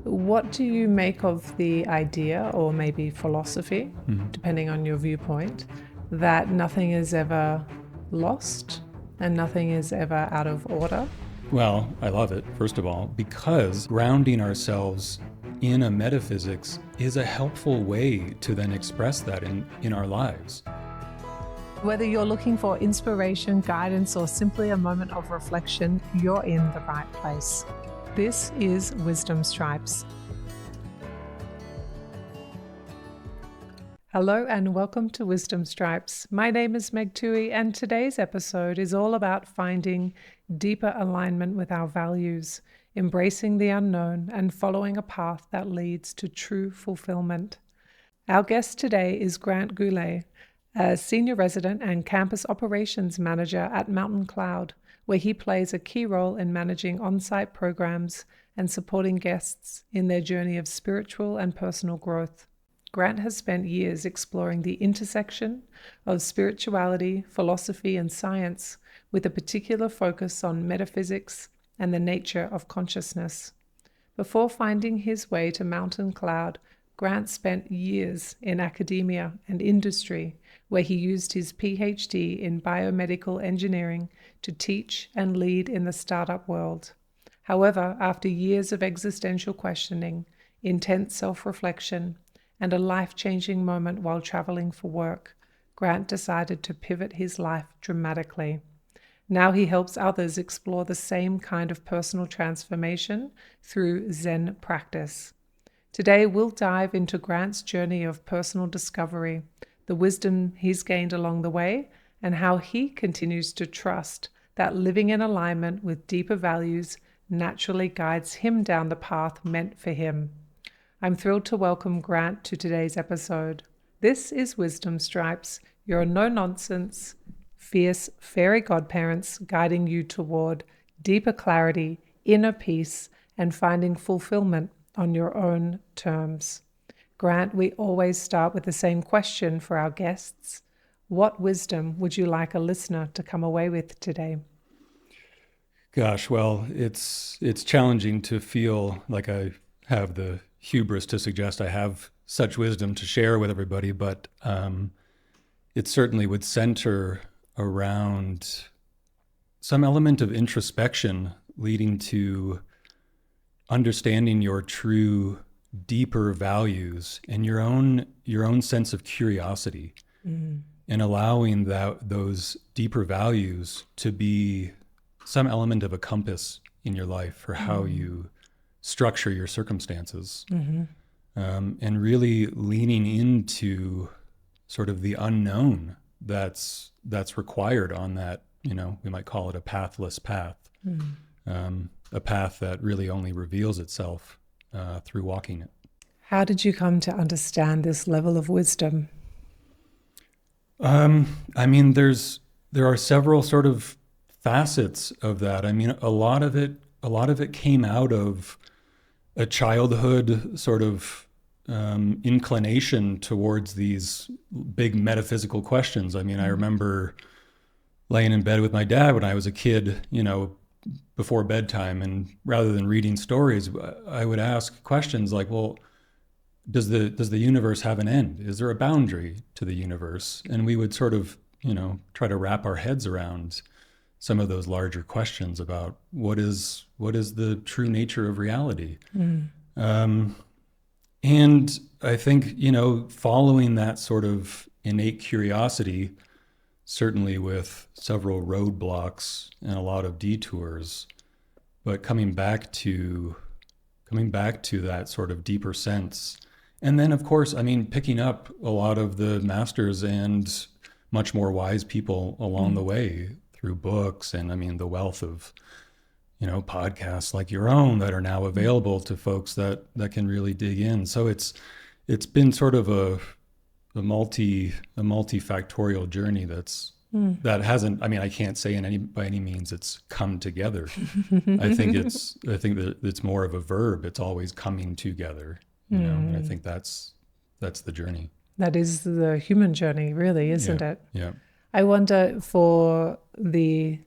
What do you make of the idea, or maybe philosophy, depending on your viewpoint, that nothing is ever lost and nothing is ever out of order? Well, I love it, first of all, because grounding ourselves in a metaphysics is a helpful way to then express that in our lives. Whether you're looking for inspiration, guidance, or simply a moment of reflection, you're in the right place. This is Wisdom Stripes. Hello and welcome to Wisdom Stripes. My name is Meg Tuohey, and today's episode is all about finding deeper alignment with our values, embracing the unknown, and following a path that leads to true fulfillment. Our guest today is Grant Goulet, a senior resident and campus operations manager at Mountain Cloud, where he plays a key role in managing on-site programs and supporting guests in their journey of spiritual and personal growth. Grant has spent years exploring the intersection of spirituality, philosophy, and science, with a particular focus on metaphysics and the nature of consciousness. Before finding his way to Mountain Cloud, Grant spent years in academia and industry, where he used his PhD in biomedical engineering to teach and lead in the startup world. However, after years of existential questioning, intense self-reflection, and a life-changing moment while traveling for work, Grant decided to pivot his life dramatically. Now he helps others explore the same kind of personal transformation through Zen practice. Today, we'll dive into Grant's journey of personal discovery, the wisdom he's gained along the way, and how he continues to trust that living in alignment with deeper values naturally guides him down the path meant for him. I'm thrilled to welcome Grant to today's episode. This is Wisdom Stripes, your no-nonsense, fierce fairy godparents guiding you toward deeper clarity, inner peace, and finding fulfillment on your own terms. Grant, we always start with the same question for our guests. What wisdom would you like a listener to come away with today? Gosh, well, it's challenging to feel like I have the hubris to suggest I have such wisdom to share with everybody, but it certainly would center around some element of introspection leading to understanding your true deeper values and your own sense of curiosity, and allowing those deeper values to be some element of a compass in your life for how you structure your circumstances, and really leaning into sort of the unknown that's required on that, we might call it a pathless path, a path that really only reveals itself through walking it. How did you come to understand this level of wisdom? There are several sort of facets of that. A lot of it came out of a childhood sort of inclination towards these big metaphysical questions. I remember laying in bed with my dad when I was a kid, before bedtime, and rather than reading stories, I would ask questions like, well, does the universe have an end? Is there a boundary to the universe? And we would sort of, try to wrap our heads around some of those larger questions about what is the true nature of reality. And I think, following that sort of innate curiosity, certainly with several roadblocks and a lot of detours, but coming back to that sort of deeper sense. And then, of course, picking up a lot of the masters and much more wise people along the way through books and the wealth of, podcasts like your own that are now available to folks that can really dig in. So it's been sort of a multifactorial journey that hasn't, I can't say by any means it's come together. I think that it's more of a verb. It's always coming together, and I think that's the journey. That is the human journey, really, isn't it? Yeah. I wonder, for the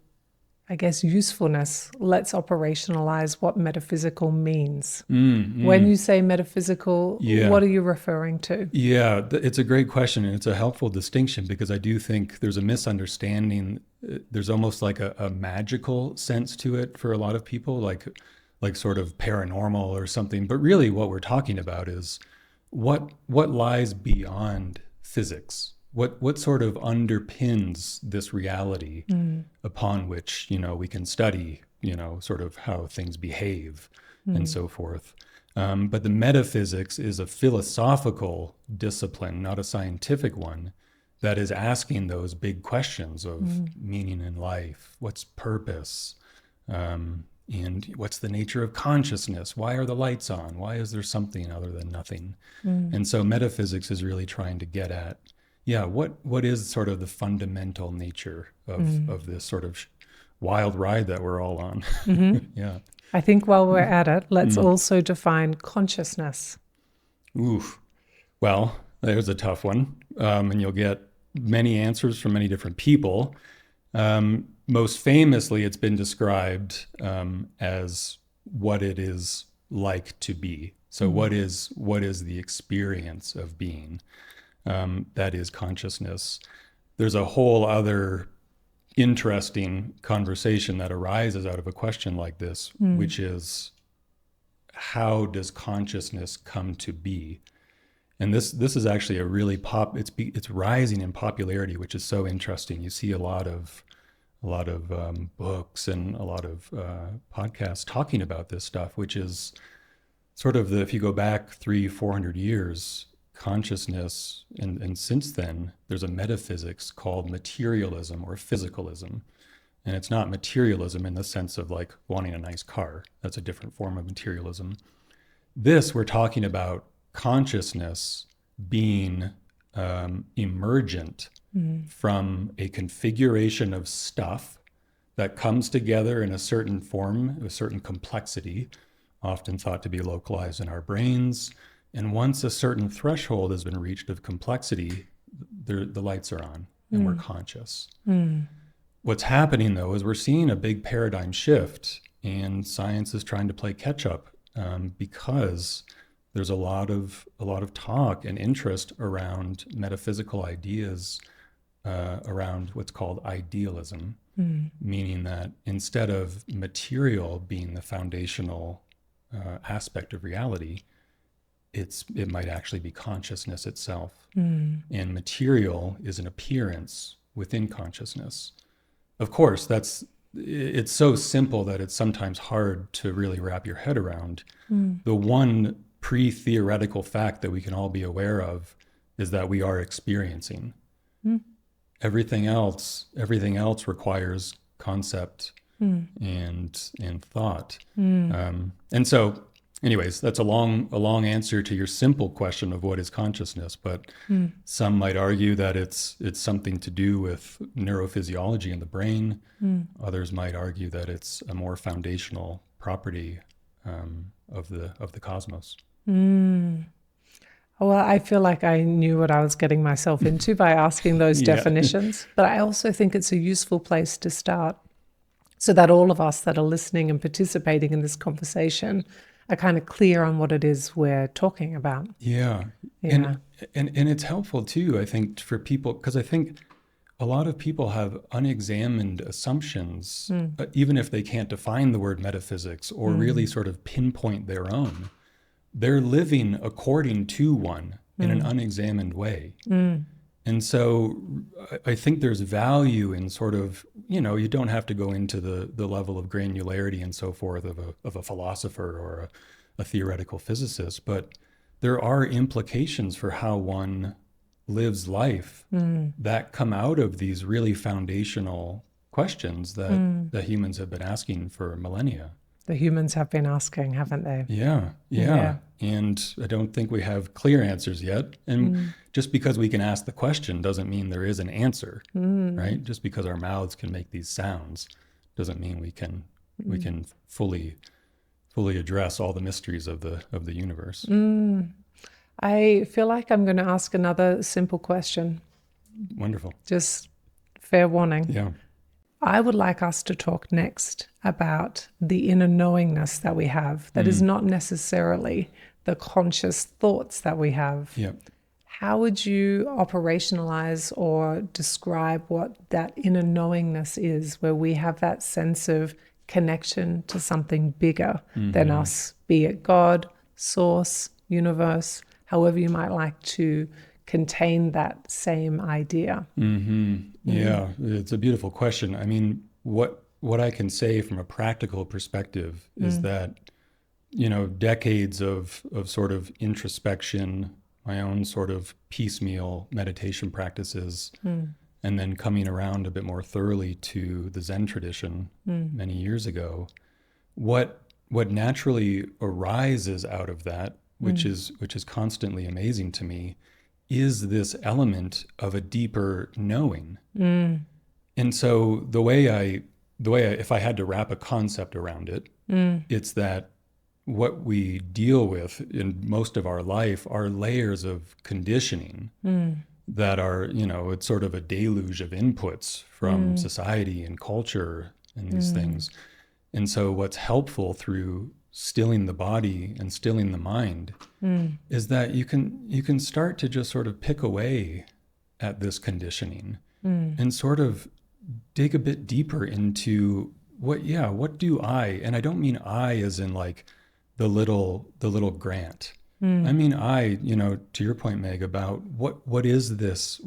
I guess, usefulness, let's operationalize what metaphysical means. When you say metaphysical, what are you referring to? Yeah, it's a great question, and it's a helpful distinction, because I do think there's a misunderstanding. There's almost like a magical sense to it for a lot of people, like sort of paranormal or something. But really what we're talking about is what lies beyond physics. What sort of underpins this reality upon which, we can study, sort of how things behave and so forth. But the metaphysics is a philosophical discipline, not a scientific one, that is asking those big questions of meaning in life, what's purpose, and what's the nature of consciousness? Why are the lights on? Why is there something other than nothing? And so metaphysics is really trying to get at, what is sort of the fundamental nature of this sort of wild ride that we're all on? Yeah. I think while we're at it, let's also define consciousness. Oof. Well, there's a tough one. And you'll get many answers from many different people. Most famously, it's been described as what it is like to be. So what is the experience of being? That is consciousness. There's a whole other interesting conversation that arises out of a question like this, which is, how does consciousness come to be? And this is actually a really it's rising in popularity, which is so interesting. You see a lot of books and a lot of podcasts talking about this stuff, which is sort of if you go back 300-400 years, consciousness, and since then, there's a metaphysics called materialism or physicalism. And it's not materialism in the sense of like wanting a nice car. That's a different form of materialism. We're talking about consciousness being emergent from a configuration of stuff that comes together in a certain form, a certain complexity, often thought to be localized in our brains. And once a certain threshold has been reached of complexity, the lights are on and we're conscious. What's happening, though, is we're seeing a big paradigm shift, and science is trying to play catch up because there's a lot of talk and interest around metaphysical ideas around what's called idealism, meaning that instead of material being the foundational aspect of reality, it might actually be consciousness itself. And material is an appearance within consciousness. Of course, it's so simple that it's sometimes hard to really wrap your head around. The one pre-theoretical fact that we can all be aware of is that we are experiencing. Everything else requires concept and thought. And so, anyways, that's a long answer to your simple question of what is consciousness, but some might argue that it's something to do with neurophysiology in the brain. Others might argue that it's a more foundational property of the cosmos. Well, I feel like I knew what I was getting myself into by asking those definitions, but I also think it's a useful place to start so that all of us that are listening and participating in this conversation are kind of clear on what it is we're talking about. Yeah. And it's helpful too, I think, for people, because I think a lot of people have unexamined assumptions, even if they can't define the word metaphysics or really sort of pinpoint their own. They're living according to one in an unexamined way. And so I think there's value in sort of, you don't have to go into the level of granularity and so forth of a philosopher or a theoretical physicist, but there are implications for how one lives life that come out of these really foundational questions that humans have been asking for millennia. The humans have been asking, haven't they? Yeah. And I don't think we have clear answers yet. And just because we can ask the question doesn't mean there is an answer, right? Just because our mouths can make these sounds doesn't mean we can fully address all the mysteries of the universe. I feel like I'm going to ask another simple question. Wonderful. Just fair warning. Yeah. I would like us to talk next about the inner knowingness that we have that is not necessarily the conscious thoughts that we have. Yeah. How would you operationalize or describe what that inner knowingness is, where we have that sense of connection to something bigger than us, be it God, source, universe, however you might like to contain that same idea? Yeah, it's a beautiful question. I mean, what I can say from a practical perspective is that, decades of sort of introspection, my own sort of piecemeal meditation practices, and then coming around a bit more thoroughly to the Zen tradition many years ago, what naturally arises out of that, which is constantly amazing to me, is this element of a deeper knowing. And so the way I, if I had to wrap a concept around it, it's that what we deal with in most of our life are layers of conditioning that are, it's sort of a deluge of inputs from society and culture and these things. And so what's helpful through stilling the body and stilling the mind is that you can start to just sort of pick away at this conditioning and sort of dig a bit deeper into what do I, and I don't mean I as in like the little Grant. I mean to your point, Meg, about what is this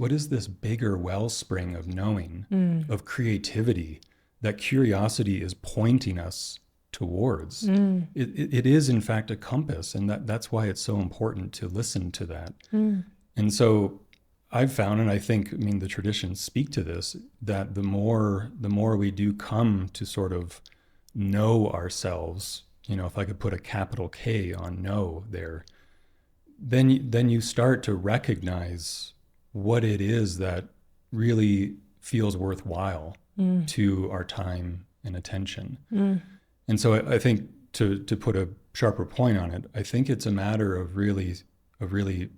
bigger wellspring of knowing, of creativity, that curiosity is pointing us towards. It is in fact a compass, and that's why it's so important to listen to that. And so I've found, and I think, the traditions speak to this, that the more we do come to sort of know ourselves, if I could put a capital K on know there, then you start to recognize what it is that really feels worthwhile to our time and attention. And so I think to put a sharper point on it, I think it's a matter of really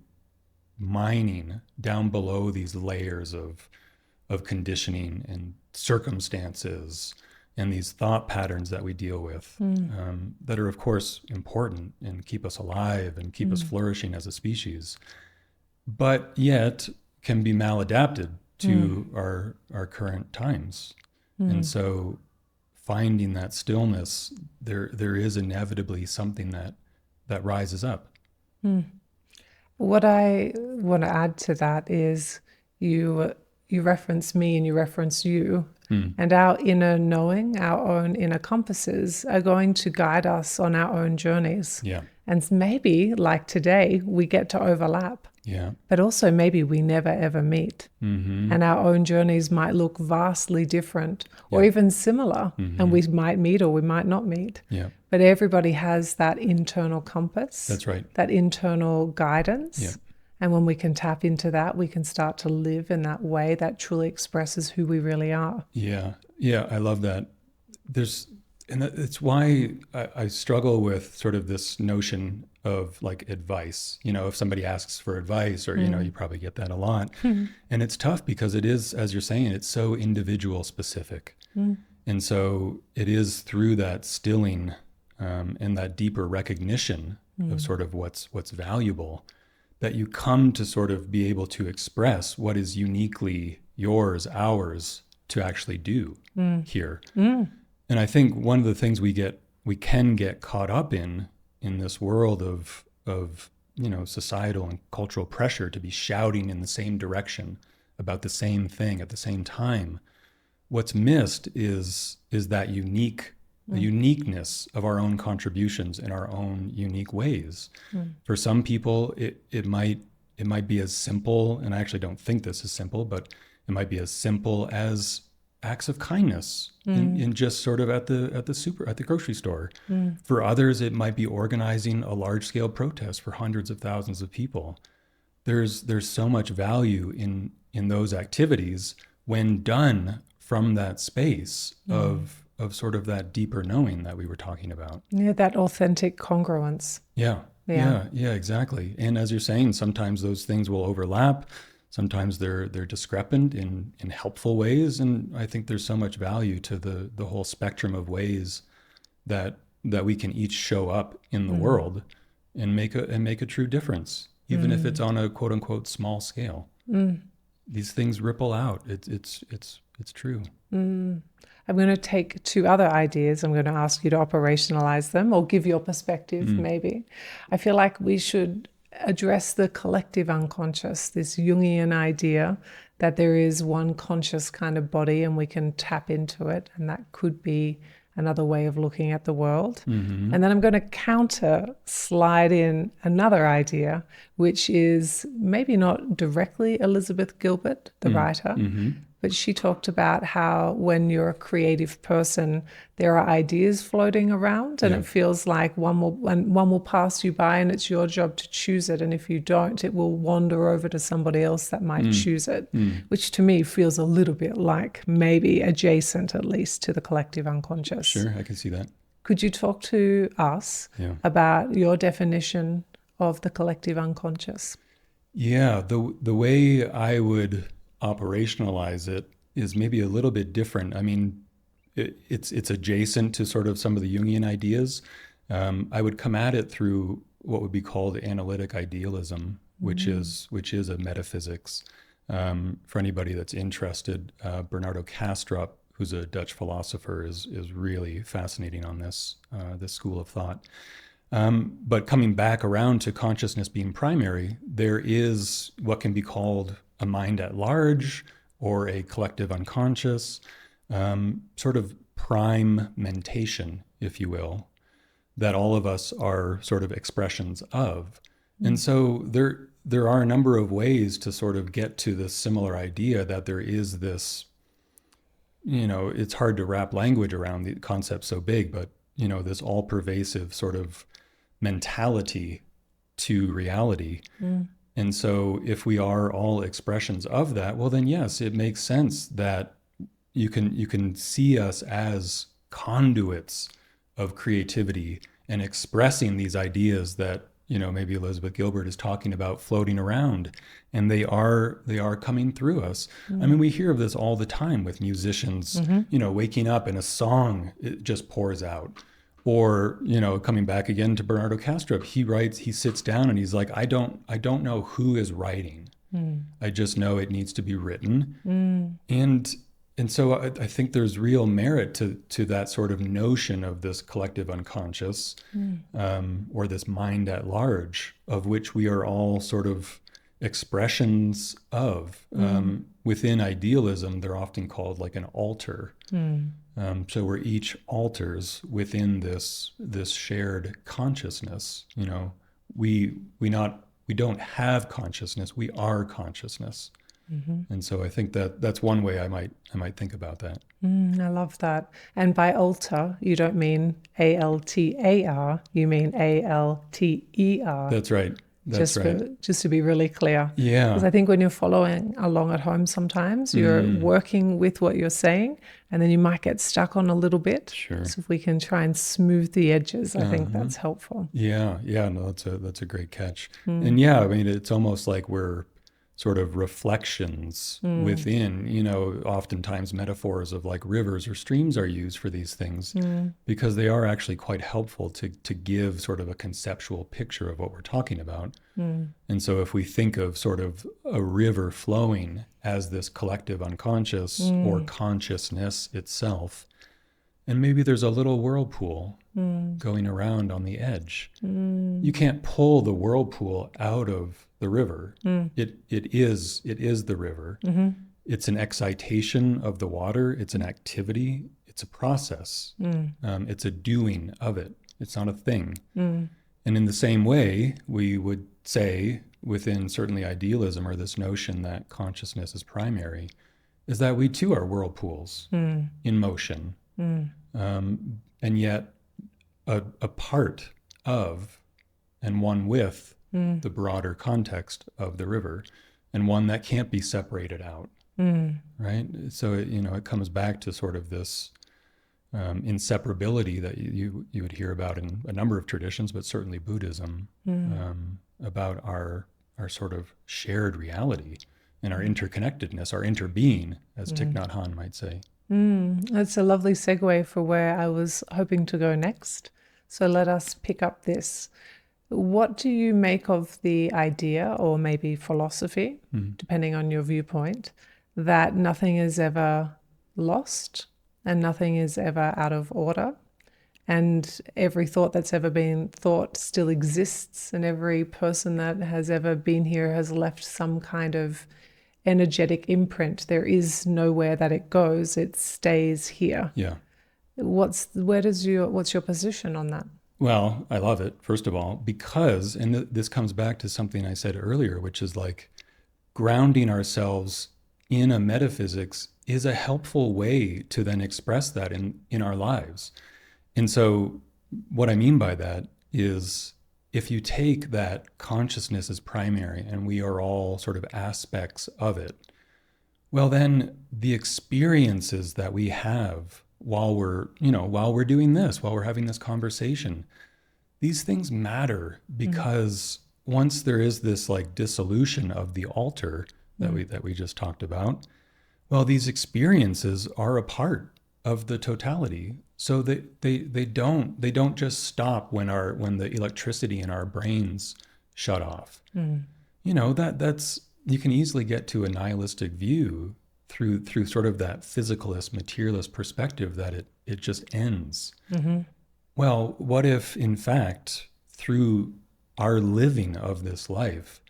mining down below these layers of conditioning and circumstances and these thought patterns that we deal with, that are of course important and keep us alive and keep us flourishing as a species, but yet can be maladapted to our current times. And so finding that stillness, there is inevitably something that rises up. What I want to add to that is you reference me and you reference you, and our inner knowing, our own inner compasses are going to guide us on our own journeys. Yeah. And maybe, like today, we get to overlap. Yeah. But also maybe we never ever meet. And our own journeys might look vastly different or even similar. And we might meet or we might not meet. Yeah. But everybody has that internal compass. That's right. That internal guidance. Yeah. And when we can tap into that, we can start to live in that way that truly expresses who we really are. Yeah. Yeah. I love that. It's why I struggle with sort of this notion of like advice. If somebody asks for advice, or, you probably get that a lot. And it's tough because it is, as you're saying, it's so individual specific. And so it is through that stilling and that deeper recognition of sort of what's valuable, that you come to sort of be able to express what is uniquely yours, ours, to actually do here. And I think one of the things we can get caught up in this world of societal and cultural pressure to be shouting in the same direction about the same thing at the same time. What's missed is that the uniqueness of our own contributions in our own unique ways. For some people, it might be as simple, and I actually don't think this is simple, but it might be as simple as acts of kindness in just sort of at the grocery store. For others, it might be organizing a large scale protest for hundreds of thousands of people. There's so much value in those activities when done from that space of sort of that deeper knowing that we were talking about. Yeah, that authentic congruence. Yeah, exactly. And as you're saying, sometimes those things will overlap. Sometimes they're discrepant in helpful ways, and I think there's so much value to the whole spectrum of ways that we can each show up in the world and make a true difference, even if it's on a quote unquote small scale. These things ripple out. It's true. I'm going to take two other ideas. I'm going to ask you to operationalize them or give your perspective, maybe. I feel like we should address the collective unconscious, this Jungian idea that there is one conscious kind of body and we can tap into it, and that could be another way of looking at the world. And then I'm going to slide in another idea, which is maybe not directly Elizabeth Gilbert, the writer, but she talked about how when you're a creative person, there are ideas floating around, and it feels like one will pass you by, and it's your job to choose it. And if you don't, it will wander over to somebody else that might choose it, which to me feels a little bit like maybe adjacent, at least, to the collective unconscious. Sure, I can see that. Could you talk to us about your definition of the collective unconscious? Yeah, the way I would operationalize it is maybe a little bit different. I mean, it's adjacent to sort of some of the Jungian ideas. I would come at it through what would be called analytic idealism, which is a metaphysics. For anybody that's interested, Bernardo Kastrup, who's a Dutch philosopher, is really fascinating on this school of thought. But coming back around to consciousness being primary, there is what can be called a mind at large or a collective unconscious, sort of prime mentation, if you will, that all of us are sort of expressions of. And so there are a number of ways to sort of get to this similar idea that there is this, it's hard to wrap language around the concept so big, but, this all-pervasive sort of mentality to reality. And so if we are all expressions of that, well, then yes, it makes sense that you can see us as conduits of creativity and expressing these ideas that, maybe Elizabeth Gilbert is talking about floating around, and they are coming through us. I mean, we hear of this all the time with musicians, waking up and a song, it just pours out. Or, coming back again to Bernardo Kastrup, he sits down and he's like, I don't know who is writing. I just know it needs to be written. And so I think there's real merit to that sort of notion of this collective unconscious, or this mind at large, of which we are all sort of expressions of. Within idealism, they're often called like an alter. So we're each alters within this shared consciousness. We don't have consciousness. We are consciousness. And so I think that's one way I might think about that. I love that. And by alter, you don't mean ALTAR. You mean ALTER. That's right. That's right. Just to be really clear. Yeah. Because I think when you're following along at home, sometimes you're working with what you're saying, and then you might get stuck on a little bit. Sure. So if we can try and smooth the edges, I think that's helpful. Yeah. No, that's a great catch. And yeah, I mean, it's almost like we're sort of reflections within, oftentimes metaphors of like rivers or streams are used for these things because they are actually quite helpful to give sort of a conceptual picture of what we're talking about. And so if we think of sort of a river flowing as this collective unconscious or consciousness itself, and maybe there's a little whirlpool going around on the edge. You can't pull the whirlpool out of the river. It is the river. It's an excitation of the water. It's an activity. It's a process. It's a doing of it. It's not a thing. And in the same way, we would say within certainly idealism, or this notion that consciousness is primary, is that we too are whirlpools in motion. And yet a part of and one with the broader context of the river, and one that can't be separated out, right? So it comes back to sort of this inseparability that you would hear about in a number of traditions, but certainly Buddhism, about our sort of shared reality and our interconnectedness, our interbeing, as Thich Nhat Hanh might say. That's a lovely segue for where I was hoping to go next. So let us pick up this. What do you make of the idea, or maybe philosophy, depending on your viewpoint, that nothing is ever lost and nothing is ever out of order, and every thought that's ever been thought still exists, and every person that has ever been here has left some kind of energetic imprint? There is nowhere that it goes, it stays here. Yeah. What's your position on that? Well, I love it, first of all, because, and this comes back to something I said earlier, which is like grounding ourselves in a metaphysics is a helpful way to then express that in our lives. And so what I mean by that is, if you take that consciousness as primary and we are all sort of aspects of it, well, then the experiences that we have while we're doing this, while we're having this conversation, these things matter, because once there is this like dissolution of the altar that we just talked about, well, these experiences are a part of the totality. So they don't just stop when the electricity in our brains shut off. That's you can easily get to a nihilistic view through sort of that physicalist, materialist perspective that it just ends. Well, what if, in fact, through our living of this life,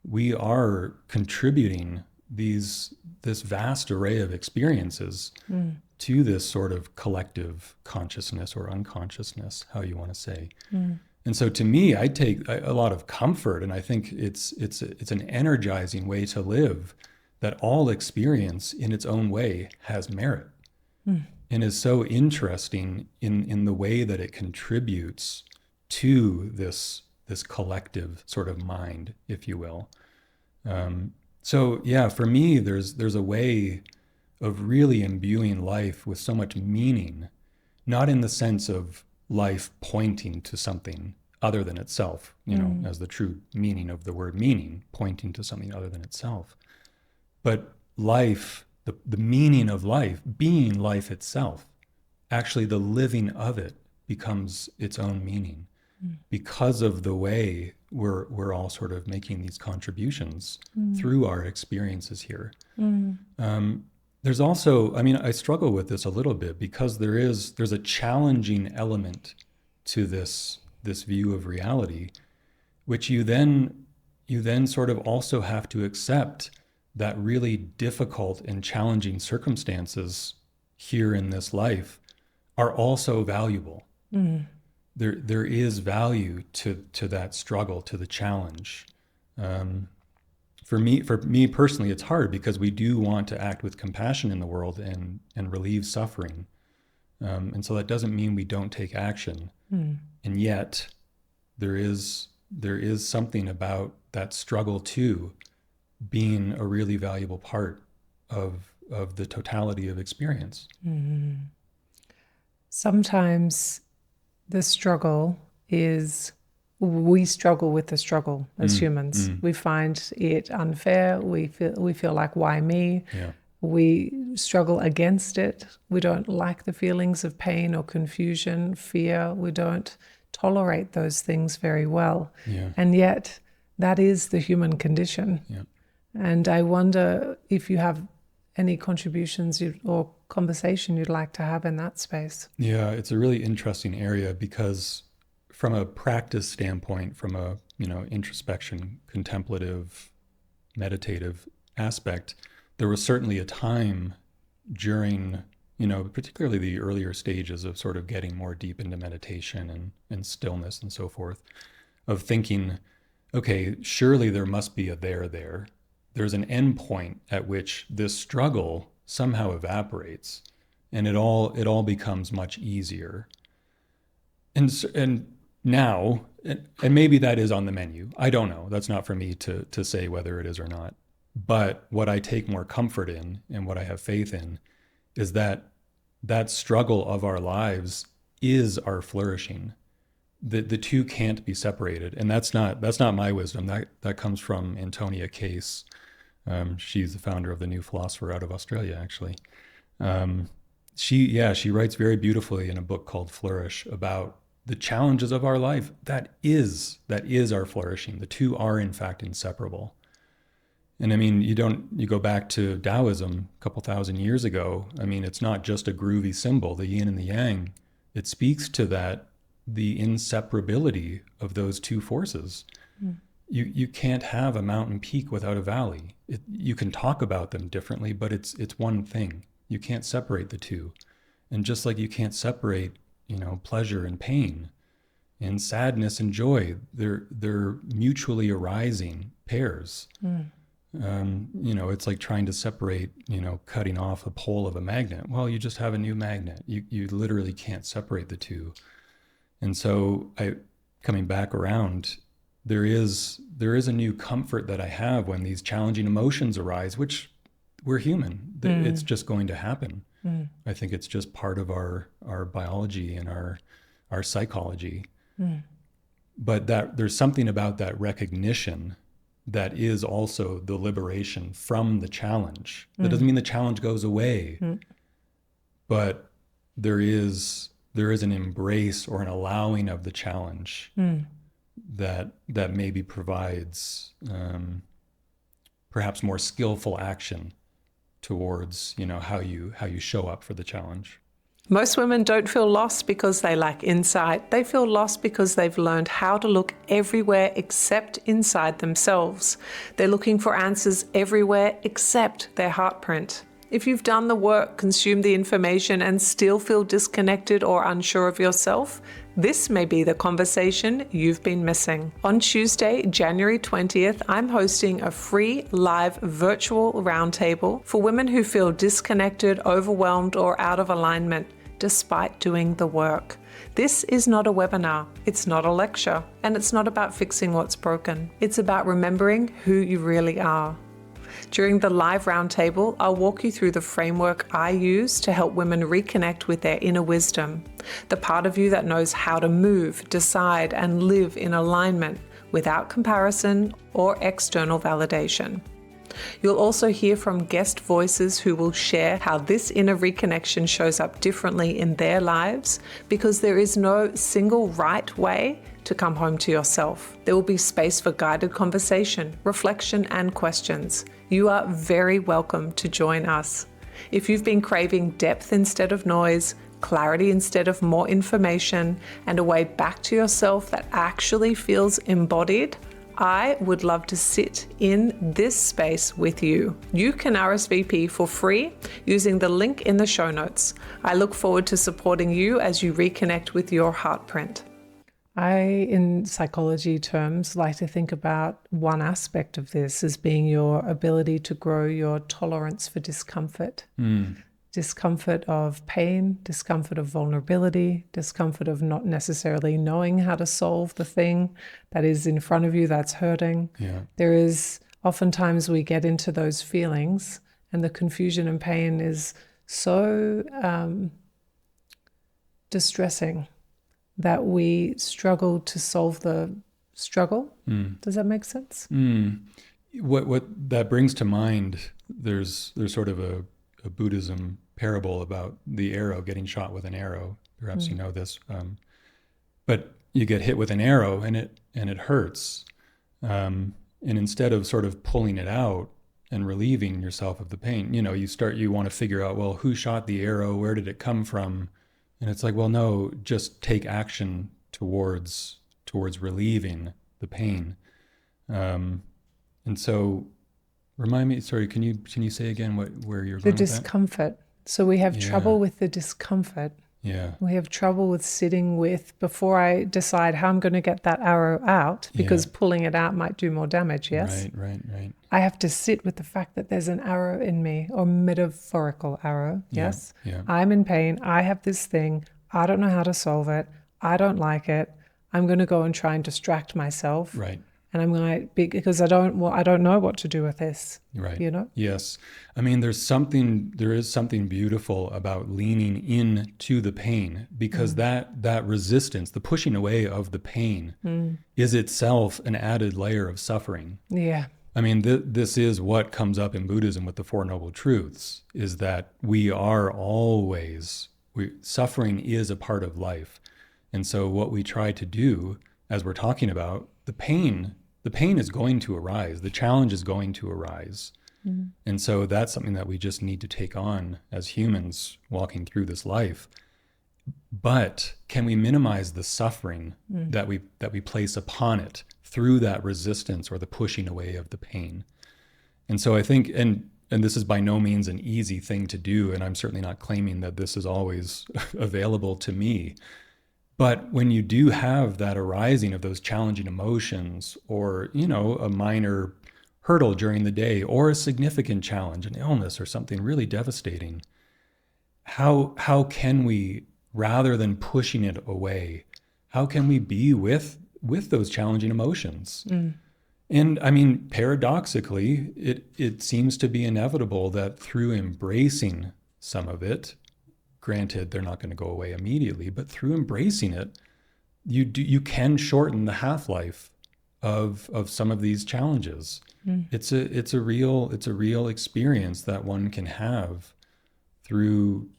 we are contributing this vast array of experiences to this sort of collective consciousness or unconsciousness, how you want to say. And so to me, I take a lot of comfort, and I think it's an energizing way to live, that all experience in its own way has merit, and is so interesting in the way that it contributes to this collective sort of mind, if you will. So yeah, for me, there's a way of really imbuing life with so much meaning, not in the sense of life pointing to something other than itself, as the true meaning of the word meaning, pointing to something other than itself, but life, the meaning of life being life itself. Actually, the living of it becomes its own meaning because of the way we're all sort of making these contributions through our experiences here. There's also, I struggle with this a little bit, because there's a challenging element to this view of reality, which you then sort of also have to accept that really difficult and challenging circumstances here in this life are also valuable. There is value to that struggle, to the challenge. For me personally, it's hard, because we do want to act with compassion in the world and relieve suffering. And so that doesn't mean we don't take action. And yet there is something about that struggle too being a really valuable part of the totality of experience. Sometimes the struggle is, we struggle with the struggle as humans. We find it unfair. We feel like, why me? Yeah. We struggle against it. We don't like the feelings of pain or confusion, fear. We don't tolerate those things very well. Yeah. And yet that is the human condition. Yeah. And I wonder if you have any contributions or conversation you'd like to have in that space. Yeah, it's a really interesting area, because from a practice standpoint, from a introspection, contemplative, meditative aspect, there was certainly a time during particularly the earlier stages of sort of getting more deep into meditation and stillness and so forth, of thinking, okay, surely there must be a there. There's an end point at which this struggle somehow evaporates, and it all becomes much easier. And now, and maybe that is on the menu. I don't know. That's not for me to say whether it is or not. But what I take more comfort in, and what I have faith in, is that struggle of our lives is our flourishing. The two can't be separated. And that's not my wisdom. That comes from Antonia Case, She's the founder of the New Philosopher out of Australia, actually. She writes very beautifully in a book called Flourish about the challenges of our life. That is our flourishing. The two are in fact inseparable. And I mean, you go back to Taoism a couple thousand years ago. I mean, it's not just a groovy symbol, the yin and the yang. It speaks to the inseparability of those two forces. You can't have a mountain peak without a valley. You can talk about them differently, but it's one thing. You can't separate the two. And just like you can't separate, pleasure and pain, and sadness and joy, they're mutually arising pairs. It's like trying to separate, cutting off a pole of a magnet. Well, you just have a new magnet. You literally can't separate the two. And so coming back around, there is a new comfort that I have when these challenging emotions arise, which we're human. It's just going to happen. I think it's just part of our biology and our psychology. But there's something about that recognition that is also the liberation from the challenge. That doesn't mean the challenge goes away, but there is an embrace or an allowing of the challenge that maybe provides perhaps more skillful action towards how you show up for the challenge. Most women don't feel lost because they lack insight. They feel lost because they've learned how to look everywhere except inside themselves. They're looking for answers everywhere except their heart print. If you've done the work, consumed the information, and still feel disconnected or unsure of yourself, this may be the conversation you've been missing. On Tuesday, January 20th, I'm hosting a free live virtual roundtable for women who feel disconnected, overwhelmed, or out of alignment despite doing the work. This is not a webinar, it's not a lecture, and it's not about fixing what's broken. It's about remembering who you really are. During the live roundtable, I'll walk you through the framework I use to help women reconnect with their inner wisdom, the part of you that knows how to move, decide, and live in alignment without comparison or external validation. You'll also hear from guest voices who will share how this inner reconnection shows up differently in their lives, because there is no single right way to come home to yourself. There will be space for guided conversation, reflection, and questions. You are very welcome to join us. If you've been craving depth instead of noise, clarity instead of more information, and a way back to yourself that actually feels embodied, I would love to sit in this space with you. You can RSVP for free using the link in the show notes. I look forward to supporting you as you reconnect with your heart print. I, in psychology terms, like to think about one aspect of this as being your ability to grow your tolerance for discomfort. Discomfort of pain, discomfort of vulnerability, discomfort of not necessarily knowing how to solve the thing that is in front of you that's hurting. Yeah. There is oftentimes we get into those feelings and the confusion and pain is so distressing that we struggle to solve the struggle. Does that make sense? What that brings to mind, there's sort of a Buddhism parable about the arrow getting shot with an arrow. Perhaps you know this, but you get hit with an arrow and it hurts. And instead of sort of pulling it out and relieving yourself of the pain, you want to figure out, well, who shot the arrow? Where did it come from? And it's like, well, no, just take action towards relieving the pain. And so remind me, sorry, can you say again where you're going with that? The discomfort. So we have trouble with the discomfort. Yeah. We have trouble with sitting with, before I decide how I'm going to get that arrow out, because pulling it out might do more damage, yes? Right. I have to sit with the fact that there's an arrow in me, or metaphorical arrow, yes? Yeah. I'm in pain. I have this thing. I don't know how to solve it. I don't like it. I'm going to go and try and distract myself. Right. And I'm going to, because I don't know what to do with this. Right. Yes. I mean, there is something beautiful about leaning into the pain, because that resistance, the pushing away of the pain is itself an added layer of suffering. Yeah. I mean, this is what comes up in Buddhism with the Four Noble Truths, is that we are always, suffering is a part of life. And so what we try to do, as we're talking about, the pain is going to arise. The challenge is going to arise. Mm. And so that's something that we just need to take on as humans walking through this life. But can we minimize the suffering that we place upon it through that resistance or the pushing away of the pain? And so I think, and this is by no means an easy thing to do, and I'm certainly not claiming that this is always available to me. But when you do have that arising of those challenging emotions, or, you know, a minor hurdle during the day, or a significant challenge, an illness or something really devastating, how can we, rather than pushing it away, how can we be with those challenging emotions? Mm. And I mean, paradoxically, it seems to be inevitable that through embracing some of it, granted, they're not going to go away immediately, but through embracing it, you can shorten the half-life of some of these challenges. Mm. It's a real experience that one can have through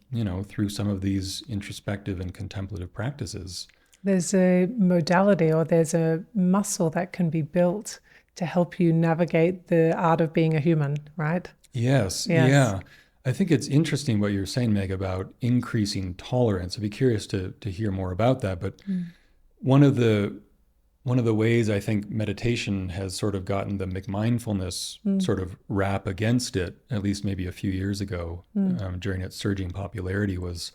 some of these introspective and contemplative practices. There's a modality, or there's a muscle that can be built to help you navigate the art of being a human, right? Yes. Yeah. I think it's interesting what you're saying, Meg, about increasing tolerance. I'd be curious to hear more about that. But one of the ways I think meditation has sort of gotten the McMindfulness sort of rap against it, at least maybe a few years ago, during its surging popularity, was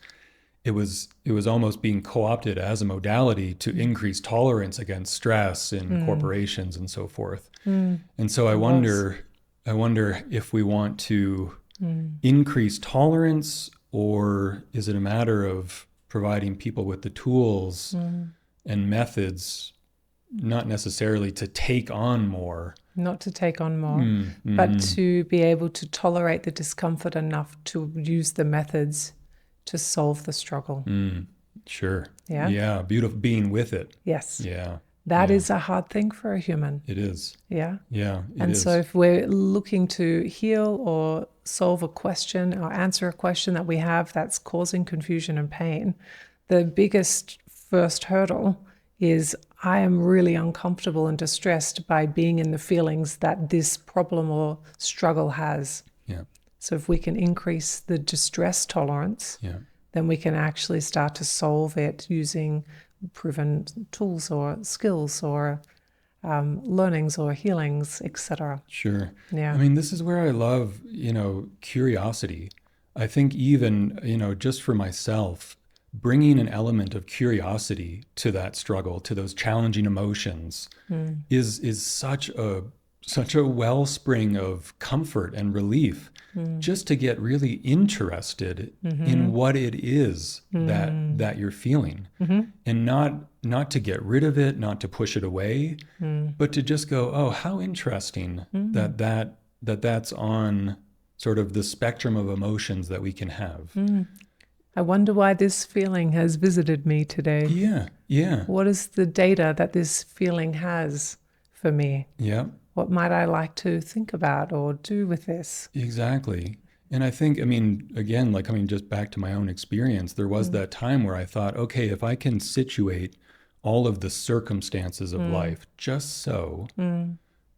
it was almost being co-opted as a modality to increase tolerance against stress in corporations and so forth. And so I wonder if we want to increase tolerance, or is it a matter of providing people with the tools and methods, not necessarily to take on more. Not to take on more, but to be able to tolerate the discomfort enough to use the methods to solve the struggle. Sure. Yeah. Yeah. Beautiful being with it. Yes. Yeah. That is a hard thing for a human. It is. Yeah. Yeah. And so if we're looking to heal or solve a question or answer a question that we have that's causing confusion and pain, the biggest first hurdle is, I am really uncomfortable and distressed by being in the feelings that this problem or struggle has. Yeah. So if we can increase the distress tolerance, then we can actually start to solve it using proven tools or skills or learnings or healings, etc. Sure. Yeah. I mean, this is where I love, curiosity. I think even, just for myself, bringing an element of curiosity to that struggle, to those challenging emotions, is such a wellspring of comfort and relief, just to get really interested in what it is that you're feeling, and not to get rid of it, not to push it away, but to just go, oh, how interesting that's on sort of the spectrum of emotions that we can have. I wonder why this feeling has visited me today. Yeah. What is the data that this feeling has for me? Yeah. What might I like to think about or do with this? Exactly. And I think, again, like coming just back to my own experience, there was that time where I thought, okay, if I can situate all of the circumstances of life just so,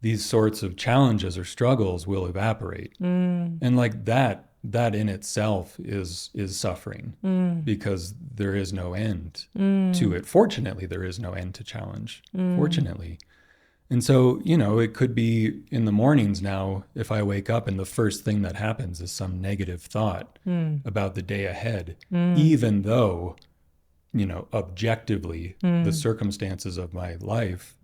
these sorts of challenges or struggles will evaporate. And like that in itself is suffering, because there is no end to it. Fortunately, there is no end to challenge, fortunately. And so, it could be in the mornings now, if I wake up and the first thing that happens is some negative thought about the day ahead, even though, objectively, the circumstances of my life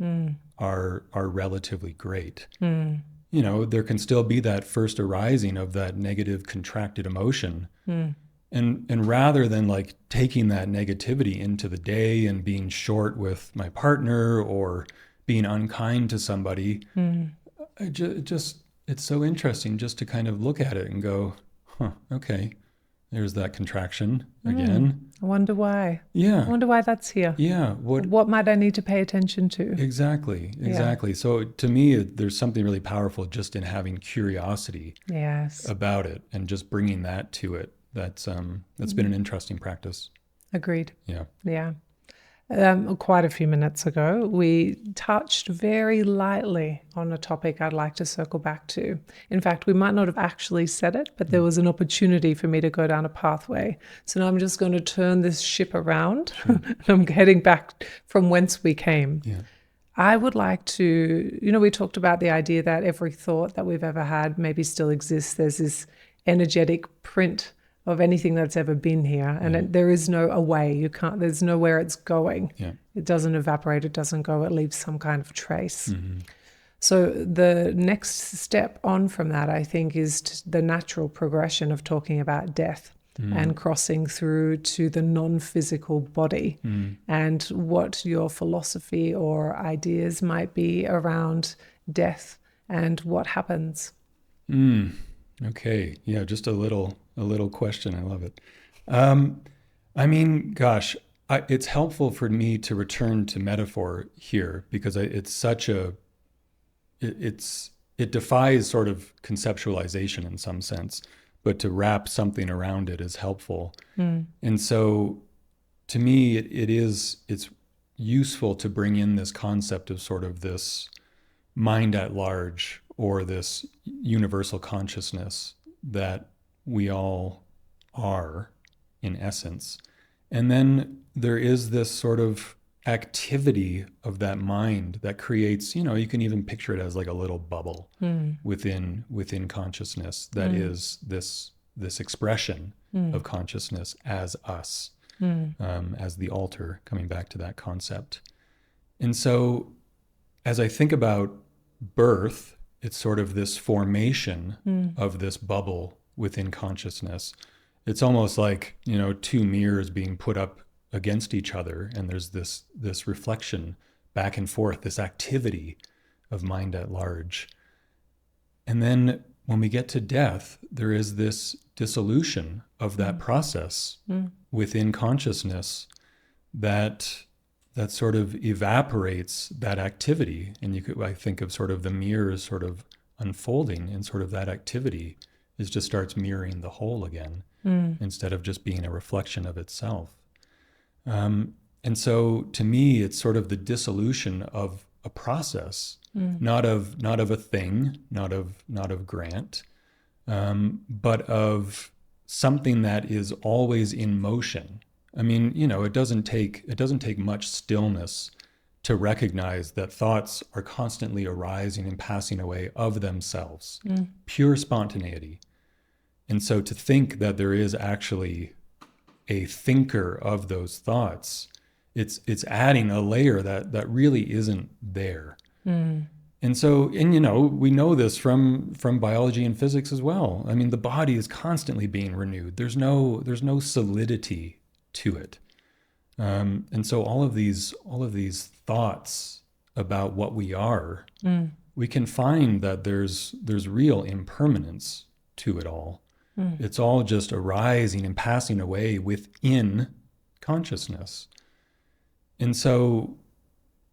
are relatively great. There can still be that first arising of that negative contracted emotion. And rather than like taking that negativity into the day and being short with my partner or being unkind to somebody, it's so interesting just to kind of look at it and go, okay, There's that contraction again. I wonder why. Yeah. I wonder why that's here. Yeah. What might I need to pay attention to? Exactly. So to me, there's something really powerful just in having curiosity about it and just bringing that to it. That's been an interesting practice. Agreed. Yeah. Yeah. Quite a few minutes ago, we touched very lightly on a topic I'd like to circle back to. In fact, we might not have actually said it, but there was an opportunity for me to go down a pathway. So now I'm just going to turn this ship around. And I'm heading back from whence we came. Yeah. I would like to, we talked about the idea that every thought that we've ever had maybe still exists. There's this energetic print of anything that's ever been here, and there is no away. There's nowhere it's going. Yeah. It doesn't evaporate, it doesn't go, it leaves some kind of trace. So the next step on from that, I think, is the natural progression of talking about death and crossing through to the non-physical body, and what your philosophy or ideas might be around death and what happens. Okay. Yeah, just a little question. I love it. I mean, gosh, it's helpful for me to return to metaphor here because it defies sort of conceptualization in some sense, but to wrap something around it is helpful. And so to me, it's useful to bring in this concept of sort of this mind at large, or this universal consciousness that we all are in essence. And then there is this sort of activity of that mind that creates, you can even picture it as like a little bubble within consciousness that is this expression of consciousness as us, as the alter, coming back to that concept. And so as I think about birth, it's sort of this formation of this bubble within consciousness. It's almost like, two mirrors being put up against each other, and there's this reflection back and forth, this activity of mind at large. And then when we get to death, there is this dissolution of that process within consciousness that sort of evaporates that activity. And I think of sort of the mirrors sort of unfolding, and sort of that activity just starts mirroring the whole again, instead of just being a reflection of itself. And so to me, it's sort of the dissolution of a process, not of a thing, not of Grant, but of something that is always in motion. I mean, it doesn't take much stillness to recognize that thoughts are constantly arising and passing away of themselves, pure spontaneity. And so to think that there is actually a thinker of those thoughts, it's adding a layer that really isn't there. And so, we know this from biology and physics as well. I mean, the body is constantly being renewed. There's no solidity to it. And so all of these thoughts about what we are, we can find that there's real impermanence to it all. It's all just arising and passing away within consciousness. And so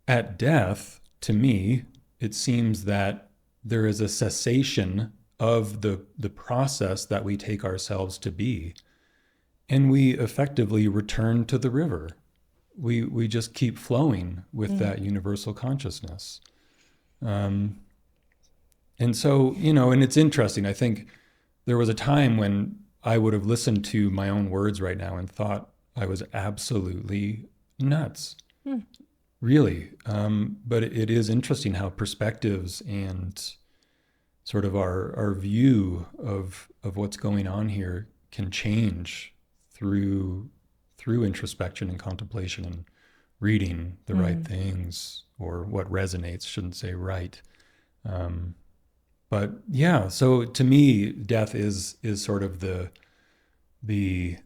at death, to me, it seems that there is a cessation of the process that we take ourselves to be. And we effectively return to the river. We just keep flowing with that universal consciousness. And so, and it's interesting. I think there was a time when I would have listened to my own words right now and thought I was absolutely nuts. Really. But it is interesting how perspectives and sort of our view of what's going on here can change through introspection and contemplation and reading the right things, or what resonates, shouldn't say right. But yeah, so to me, death is sort of the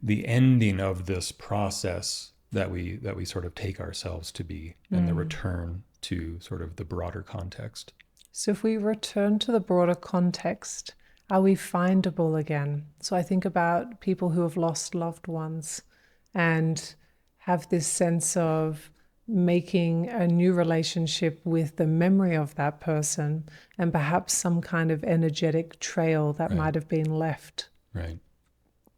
ending of this process that we sort of take ourselves to be, and the return to sort of the broader context. So if we return to the broader context, Are we findable again? So I think about people who have lost loved ones and have this sense of making a new relationship with the memory of that person and perhaps some kind of energetic trail that might have been left. Right.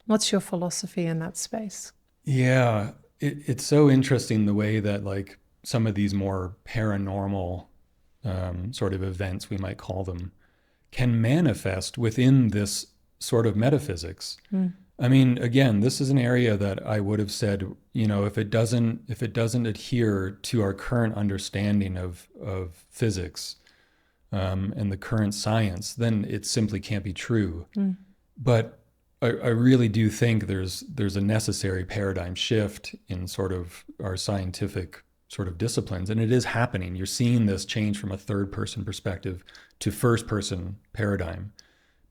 What's your philosophy in that space? Yeah, it's so interesting the way that like some of these more paranormal sort of events, we might call them, can manifest within this sort of metaphysics. I mean, again, this is an area that I would have said, if it doesn't adhere to our current understanding of physics and the current science, then it simply can't be true. But I really do think there's a necessary paradigm shift in sort of our scientific sort of disciplines, and it is happening. You're seeing this change from a third person perspective to first person paradigm,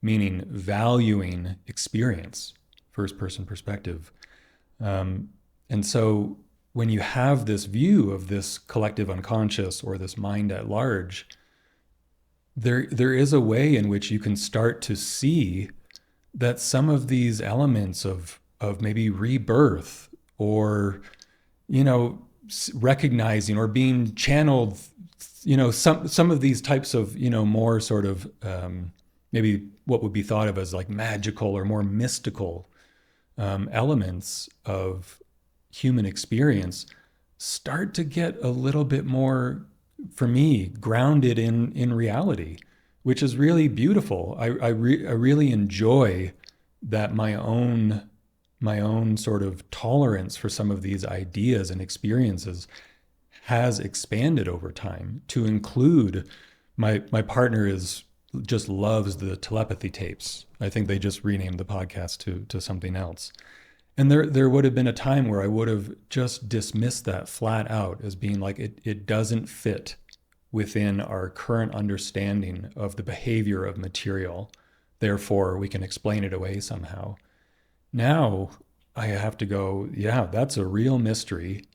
meaning valuing experience, first person perspective. And so when you have this view of this collective unconscious or this mind at large, there is a way in which you can start to see that some of these elements of maybe rebirth or, recognizing or being channeled, some of these types of, more sort of maybe what would be thought of as like magical or more mystical elements of human experience start to get a little bit more, for me, grounded in reality, which is really beautiful. I really enjoy that my own sort of tolerance for some of these ideas and experiences has expanded over time to include my partner just loves the telepathy tapes. I think they just renamed the podcast to something else. And there would have been a time where I would have just dismissed that flat out as being like, it doesn't fit within our current understanding of the behavior of material. Therefore, we can explain it away somehow. Now I have to go, yeah, that's a real mystery.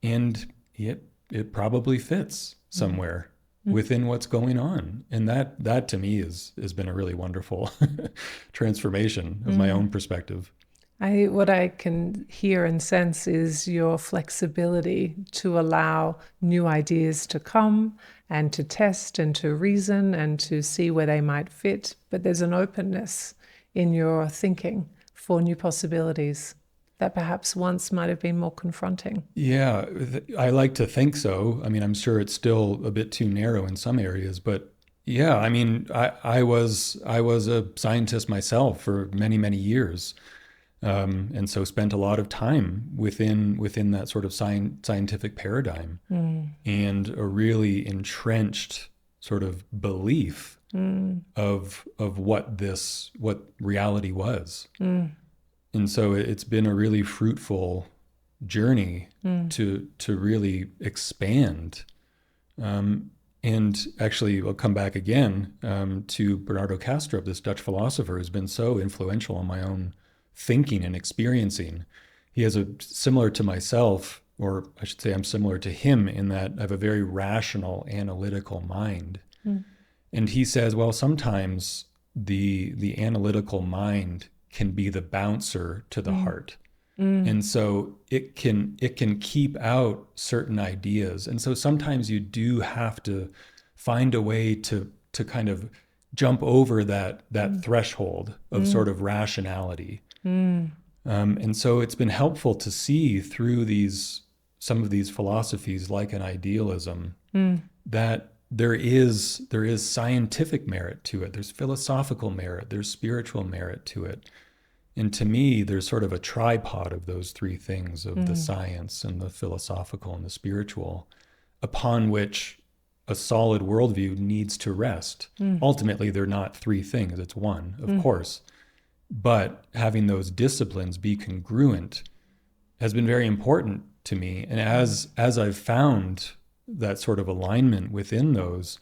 And it probably fits somewhere within what's going on. And that to me has been a really wonderful transformation of my own perspective. What I can hear and sense is your flexibility to allow new ideas to come and to test and to reason and to see where they might fit. But there's an openness in your thinking for new possibilities that perhaps once might have been more confronting. Yeah, I like to think so. I mean, I'm sure it's still a bit too narrow in some areas, but yeah, I mean, I was a scientist myself for many, many years. And so spent a lot of time within that sort of scientific paradigm and a really entrenched sort of belief of what reality was. And so it's been a really fruitful journey to really expand. And actually, I'll come back again to Bernardo Kastrup, this Dutch philosopher who's been so influential on my own thinking and experiencing. He has similar to myself, or I should say I'm similar to him in that I have a very rational, analytical mind. And he says, well, sometimes the analytical mind can be the bouncer to the heart. And so it can keep out certain ideas. And so sometimes you do have to find a way to kind of jump over that threshold of sort of rationality. And so it's been helpful to see through some of these philosophies like an idealism that there is scientific merit to it. There's philosophical merit. There's spiritual merit to it. And to me, there's sort of a tripod of those three things, of the science and the philosophical and the spiritual, upon which a solid worldview needs to rest. Ultimately, they're not three things. It's one, of course. But having those disciplines be congruent has been very important to me. And as I've found that sort of alignment within those,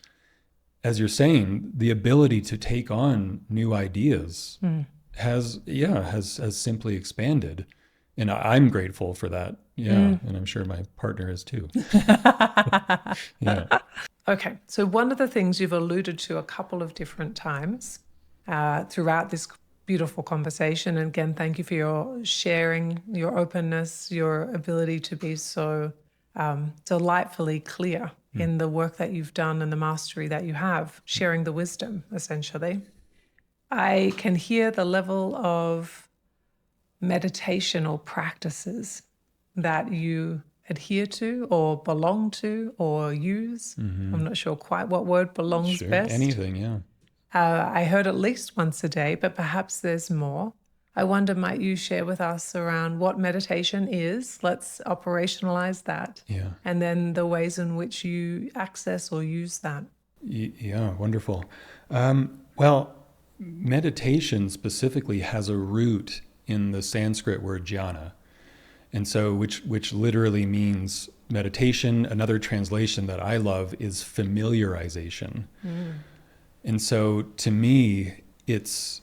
as you're saying, the ability to take on new ideas has simply expanded. And I'm grateful for that. Yeah. And I'm sure my partner is too. Yeah. Okay. So one of the things you've alluded to a couple of different times, throughout this beautiful conversation. And again, thank you for your sharing, your openness, your ability to be so delightfully clear in the work that you've done and the mastery that you have, sharing the wisdom, essentially. I can hear the level of meditational practices that you adhere to or belong to or use. I'm not sure quite what word belongs best. Anything, yeah. I heard at least once a day, but perhaps there's more. I wonder, might you share with us around what meditation is? Let's operationalize that. Yeah. And then the ways in which you access or use that. Yeah, wonderful. Well, meditation specifically has a root in the Sanskrit word jhana. And so, which literally means meditation. Another translation that I love is familiarization. And so to me, it's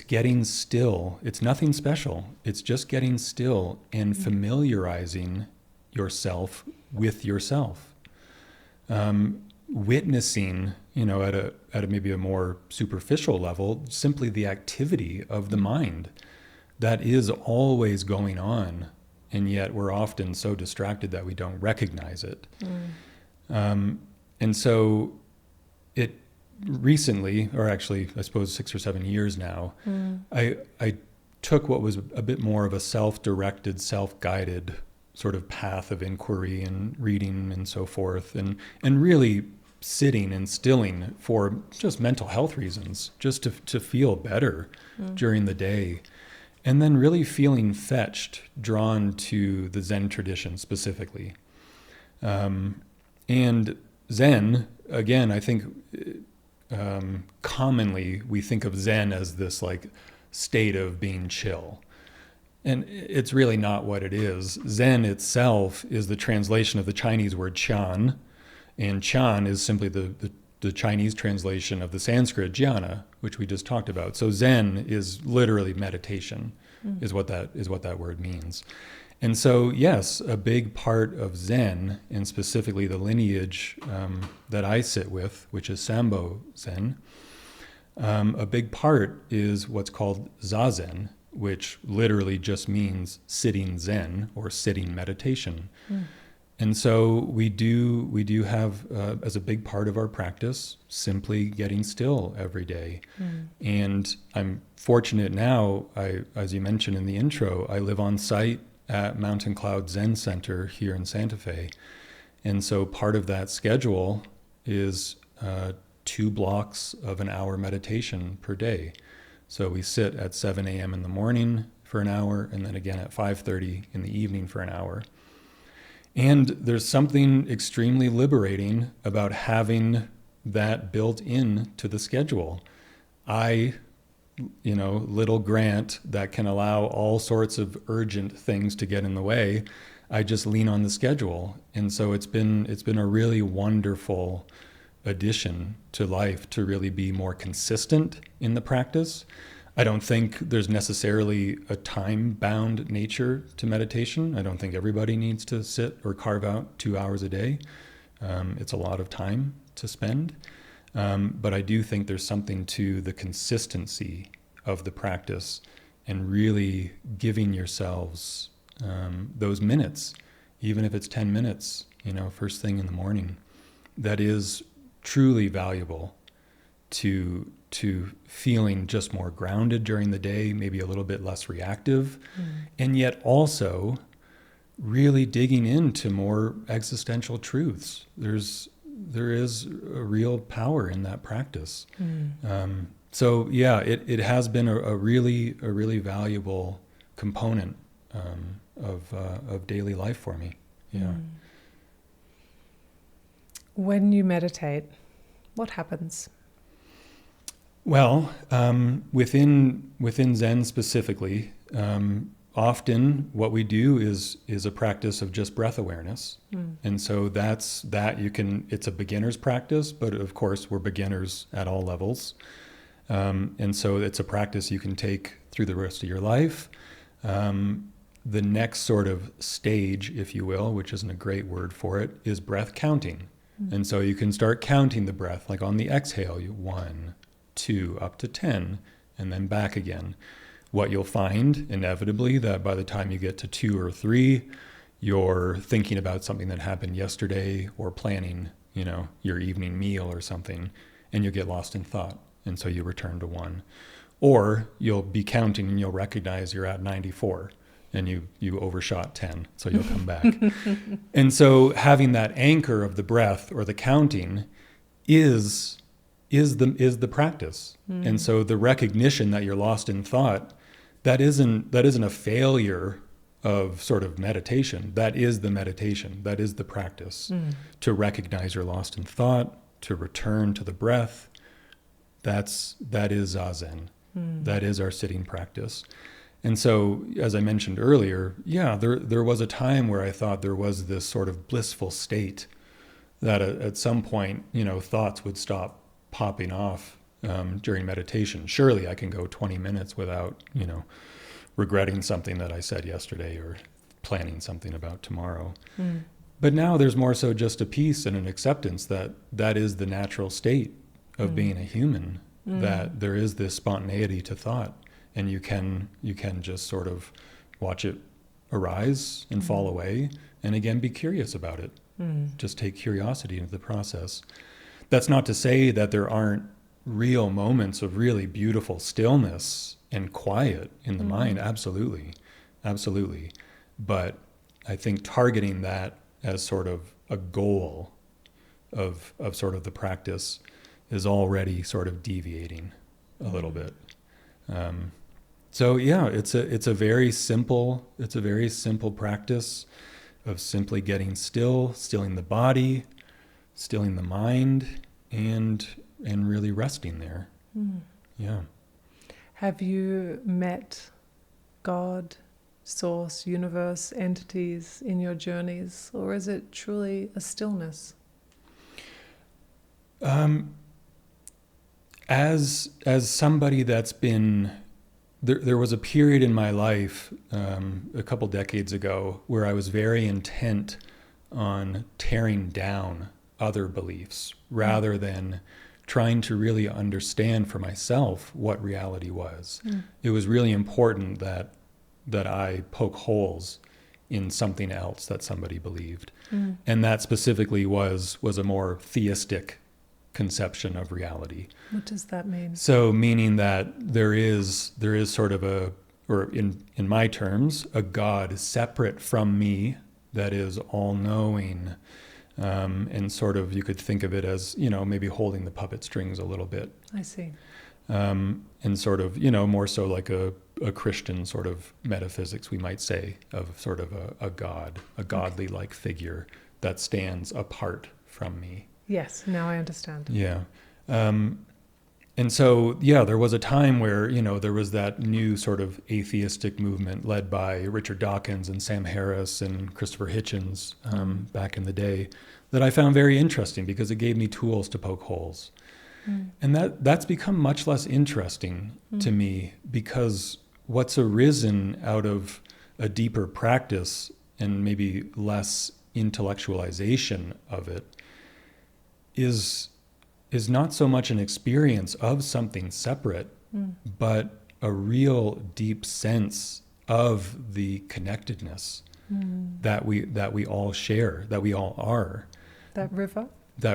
getting still. It's nothing special. It's just getting still and familiarizing yourself with yourself. Witnessing, at a maybe a more superficial level, simply the activity of the mind that is always going on, and yet we're often so distracted that we don't recognize it. And so it recently, or actually I suppose 6 or 7 years now, I took what was a bit more of a self-directed, self-guided sort of path of inquiry and reading and so forth, and really sitting and stilling for just mental health reasons, just to feel better during the day. And then really feeling fetched, drawn to the Zen tradition specifically. And Zen, again, I think commonly we think of Zen as this like state of being chill. And it's really not what it is. Zen itself is the translation of the Chinese word Chan, and Chan is simply the Chinese translation of the Sanskrit jhana, which we just talked about. So Zen is literally meditation, is what that word means. And so, yes, a big part of Zen, and specifically the lineage that I sit with, which is Sambo Zen, a big part is what's called Zazen, which literally just means sitting Zen or sitting meditation. And so we do have, as a big part of our practice, simply getting still every day. And I'm fortunate now, as you mentioned in the intro, I live on site at Mountain Cloud Zen Center here in Santa Fe. And so part of that schedule is 2 blocks of an hour meditation per day. So we sit at 7 a.m. in the morning for an hour, and then again at 5:30 in the evening for an hour. And there's something extremely liberating about having that built in to the schedule. Little Grant that can allow all sorts of urgent things to get in the way, I just lean on the schedule. And so it's been a really wonderful addition to life to really be more consistent in the practice. I don't think there's necessarily a time-bound nature to meditation. I don't think everybody needs to sit or carve out 2 hours a day. It's a lot of time to spend. But I do think there's something to the consistency of the practice and really giving yourselves those minutes, even if it's 10 minutes, first thing in the morning, that is truly valuable to feeling just more grounded during the day, maybe a little bit less reactive, and yet also really digging into more existential truths. There is a real power in that practice. So yeah, it has been a really valuable component of daily life for me. Yeah. When you meditate, what happens? Well, within Zen specifically, often what we do is a practice of just breath awareness. And so it's a beginner's practice, but of course we're beginners at all levels. And so it's a practice you can take through the rest of your life. The next sort of stage, if you will, which isn't a great word for it, is breath counting. And so you can start counting the breath, like on the exhale, 1, 2, up to 10, and then back again. What you'll find, inevitably, that by the time you get to 2 or 3, you're thinking about something that happened yesterday or planning, your evening meal or something, and you'll get lost in thought. And so you return to 1. Or you'll be counting and you'll recognize you're at 94 and you overshot 10, so you'll come back. And so having that anchor of the breath or the counting is the practice. And so the recognition that you're lost in thought, that isn't a failure of sort of meditation. That is the meditation. That is the practice. To recognize you're lost in thought, to return to the breath. That is Zazen. That is our sitting practice. And so, as I mentioned earlier, there was a time where I thought there was this sort of blissful state that at some point, thoughts would stop popping off during meditation. Surely I can go 20 minutes without, regretting something that I said yesterday or planning something about tomorrow. But now there's more so just a peace and an acceptance that is the natural state of being a human, that there is this spontaneity to thought, and you can just sort of watch it arise and fall away, and again be curious about it. Just take curiosity into the process. That's not to say that there aren't real moments of really beautiful stillness and quiet in the mind. Absolutely. But I think targeting that as sort of a goal of sort of the practice is already sort of deviating a little bit. So yeah, it's a very simple practice of simply getting still, stilling the body, stilling the mind, and really resting there. Yeah. Have you met God, source, universe, entities in your journeys, or is it truly a stillness? As somebody that's been there was a period in my life a couple decades ago where I was very intent on tearing down other beliefs rather than trying to really understand for myself what reality was. It was really important that I poke holes in something else that somebody believed. And that specifically was a more theistic conception of reality. What does that mean? So meaning that there is sort of or in my terms, a God separate from me that is all-knowing, and sort of you could think of it as, maybe holding the puppet strings a little bit. I see. And sort of, more so like a Christian sort of metaphysics, we might say, of sort of a God, a godly-like figure that stands apart from me. Yes, now I understand. Yeah. And so, there was a time where, there was that new sort of atheistic movement led by Richard Dawkins and Sam Harris and Christopher Hitchens back in the day that I found very interesting because it gave me tools to poke holes. And that's become much less interesting to me because what's arisen out of a deeper practice and maybe less intellectualization of it is not so much an experience of something separate, but a real deep sense of the connectedness that we all share, that we all are. That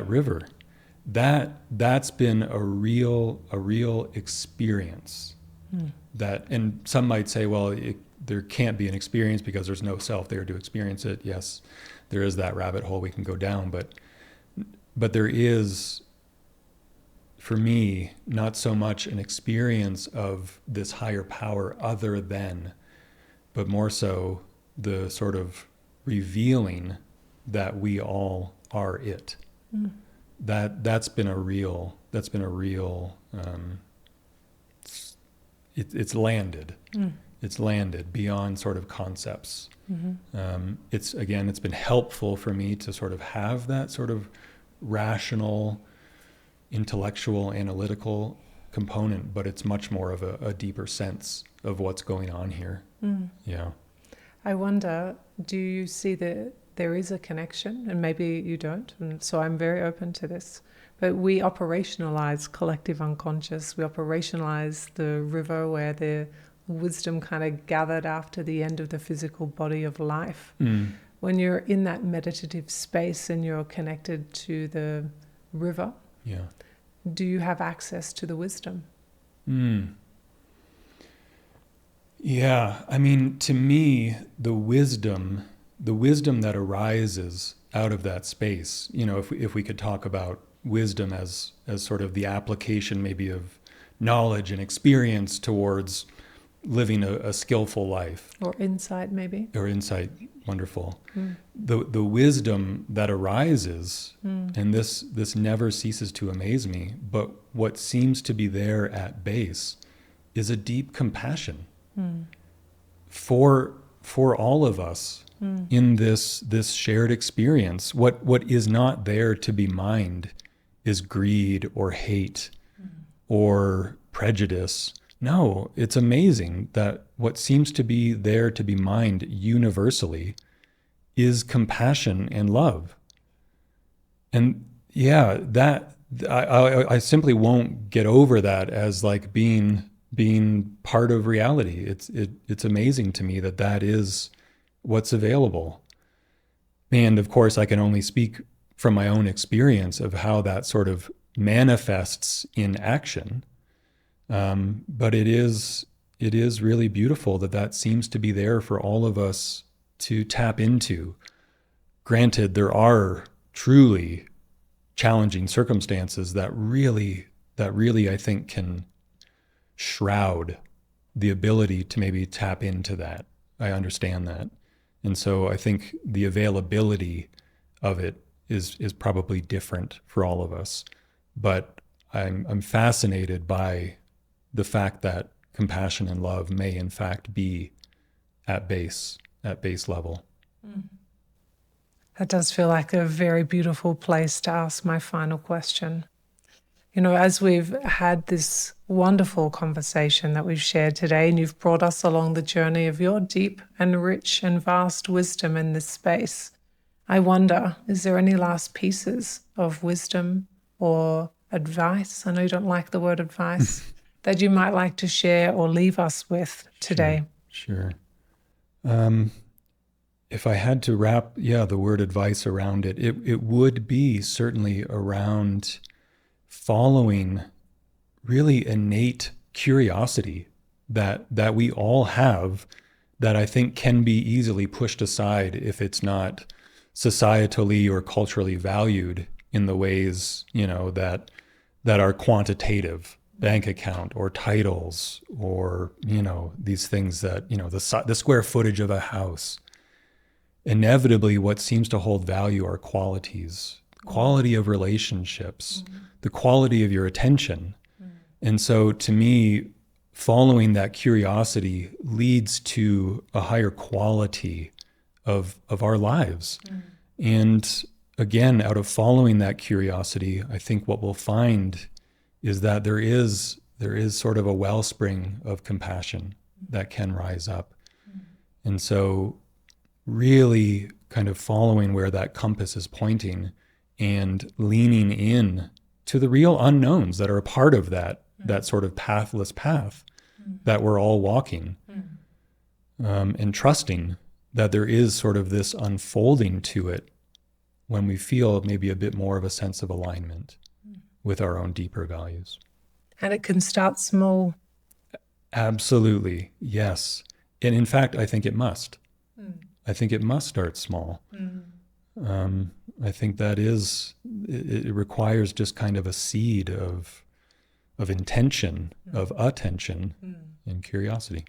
river. That's been a real experience. That, and some might say, well, there can't be an experience because there's no self there to experience it. Yes, there is that rabbit hole we can go down, but there is, for me, not so much an experience of this higher power other than, but more so the sort of revealing that we all are it. That's been a real, it's landed. It's landed beyond sort of concepts. It's been helpful for me to sort of have that sort of rational, intellectual, analytical component, but it's much more of a deeper sense of what's going on here. Yeah. I wonder, do you see the there is a connection, and maybe you don't, and so I'm very open to this. But we operationalize collective unconscious. We operationalize the river where the wisdom kind of gathered after the end of the physical body of life. When you're in that meditative space and you're connected to the river, do you have access to the wisdom? Yeah, I mean, to me, the wisdom that arises out of that space, if we could talk about wisdom as sort of the application maybe of knowledge and experience towards living a skillful life. Or insight, maybe. Or insight, wonderful. The wisdom that arises, and this never ceases to amaze me, but what seems to be there at base is a deep compassion for all of us in this shared experience. What is not there to be mined is greed or hate or prejudice. No, it's amazing that what seems to be there to be mined universally is compassion and love. And yeah, that I simply won't get over that as like being part of reality. It's amazing to me that is what's available. And of course, I can only speak from my own experience of how that sort of manifests in action. But it is really beautiful that seems to be there for all of us to tap into. Granted, there are truly challenging circumstances that really I think can shroud the ability to maybe tap into that. I understand that. And so I think the availability of it is probably different for all of us. But I'm fascinated by the fact that compassion and love may in fact be at base level. That does feel like a very beautiful place to ask my final question. As we've had this wonderful conversation that we've shared today, and you've brought us along the journey of your deep and rich and vast wisdom in this space, I wonder, is there any last pieces of wisdom or advice? I know you don't like the word advice. That you might like to share or leave us with today? Sure. If I had to wrap, the word advice around it would be certainly around following really innate curiosity that we all have, that I think can be easily pushed aside if it's not societally or culturally valued in the ways, that are quantitative. Bank account or titles or, these things that, the square footage of a house. Inevitably, what seems to hold value are qualities, quality of relationships, the quality of your attention. And so to me, following that curiosity leads to a higher quality of our lives. And again, out of following that curiosity, I think what we'll find is that there is sort of a wellspring of compassion that can rise up. And so really kind of following where that compass is pointing and leaning in to the real unknowns that are a part of that sort of pathless path that we're all walking, and trusting that there is sort of this unfolding to it when we feel maybe a bit more of a sense of alignment with our own deeper values. And it can start small. Absolutely, yes. And in fact, I think it must. I think it must start small. I think that it requires just kind of a seed of intention, of attention, and curiosity.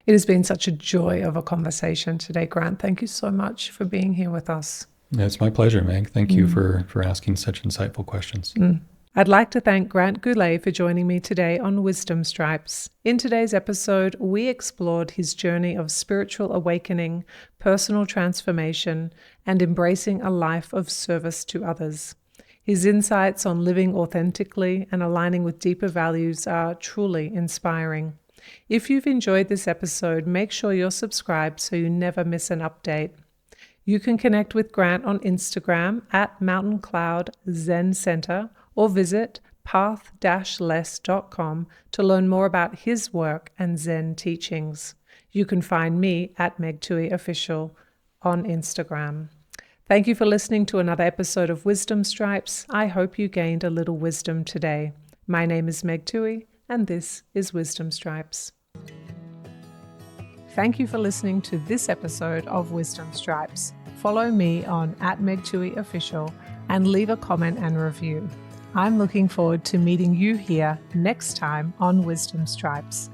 It has been such a joy of a conversation today, Grant. Thank you so much for being here with us. It's my pleasure, Meg. Thank you for asking such insightful questions. I'd like to thank Grant Goulet for joining me today on Wisdom Stripes. In today's episode, we explored his journey of spiritual awakening, personal transformation, and embracing a life of service to others. His insights on living authentically and aligning with deeper values are truly inspiring. If you've enjoyed this episode, make sure you're subscribed so you never miss an update. You can connect with Grant on Instagram at Mountain Cloud Zen Center or visit pathless.com to learn more about his work and Zen teachings. You can find me at Meg Tuohey Official on Instagram. Thank you for listening to another episode of Wisdom Stripes. I hope you gained a little wisdom today. My name is Meg Tuohey, and this is Wisdom Stripes. Thank you for listening to this episode of Wisdom Stripes. Follow me on @MegTuoheyOfficial and leave a comment and review. I'm looking forward to meeting you here next time on Wisdom Stripes.